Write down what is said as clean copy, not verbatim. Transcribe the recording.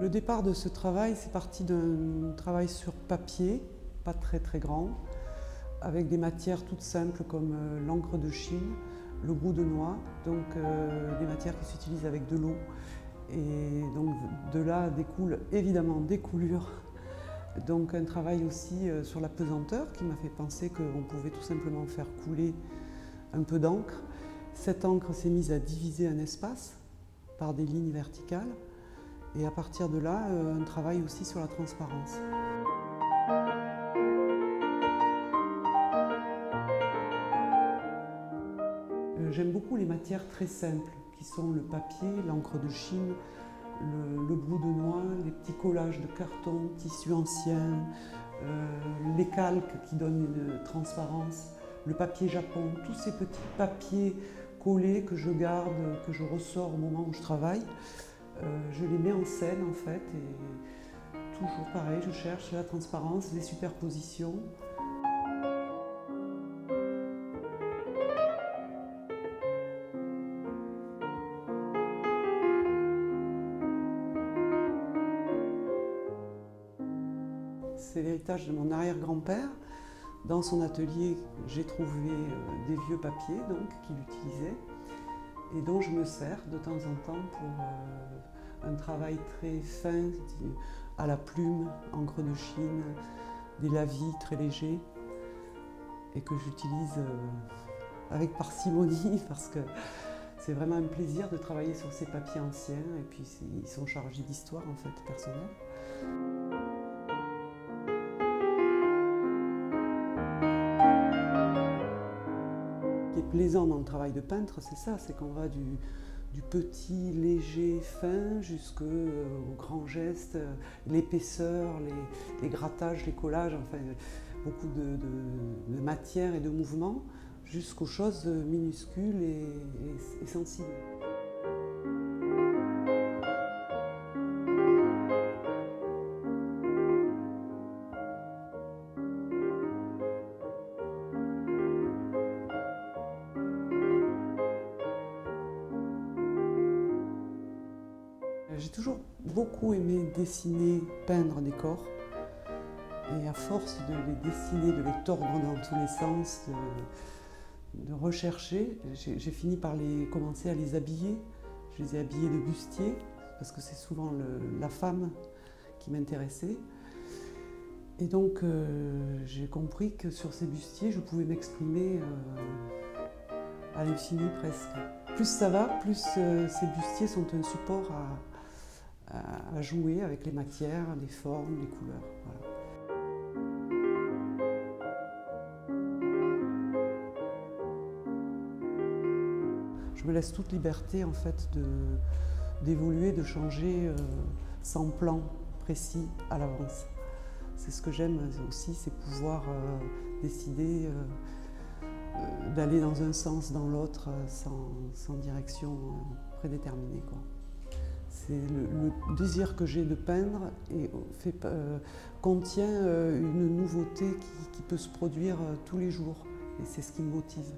Le départ de ce travail, c'est parti d'un travail sur papier, pas très grand, avec des matières toutes simples comme l'encre de Chine, le brou de noix, donc des matières qui s'utilisent avec de l'eau. Et donc de là découlent évidemment des coulures. Donc un travail aussi sur la pesanteur qui m'a fait penser qu'on pouvait tout simplement faire couler un peu d'encre. Cette encre s'est mise à diviser un espace par des lignes verticales. Et à partir de là, un travail aussi sur la transparence. J'aime beaucoup les matières très simples, qui sont le papier, l'encre de Chine, le brou de noix, les petits collages de carton, tissus anciens, les calques qui donnent une transparence, le papier japon, tous ces petits papiers collés que je garde, que je ressors au moment où je travaille. Je les mets en scène en fait et toujours pareil, je cherche la transparence, les superpositions. C'est l'héritage de mon arrière-grand-père. Dans son atelier, j'ai trouvé des vieux papiers qu'il utilisait et dont je me sers de temps en temps pour un travail très fin, à la plume, encre de Chine, des lavis très légers et que j'utilise avec parcimonie parce que c'est vraiment un plaisir de travailler sur ces papiers anciens et puis ils sont chargés d'histoire en fait personnelle. Ce qui est plaisant dans le travail de peintre, c'est ça, c'est qu'on va du petit, léger, fin, jusqu'au grand geste, l'épaisseur, les grattages, les collages, enfin beaucoup de matière et de mouvements, jusqu'aux choses minuscules et sensibles. J'ai toujours beaucoup aimé dessiner, peindre des corps. Et à force de les dessiner, de les tordre dans tous les sens, de rechercher, j'ai fini par commencer à les habiller. Je les ai habillés de bustier, parce que c'est souvent la femme qui m'intéressait. Et donc j'ai compris que sur ces bustiers, je pouvais m'exprimer à l'infini presque. Plus ça va, plus ces bustiers sont un support à jouer avec les matières, les formes, les couleurs. Voilà. Je me laisse toute liberté en fait d'évoluer, de changer sans plan précis à l'avance. C'est ce que j'aime aussi, c'est pouvoir décider d'aller dans un sens, dans l'autre, sans direction prédéterminée, quoi. C'est le désir que j'ai de peindre et contient une nouveauté qui peut se produire tous les jours et c'est ce qui me motive.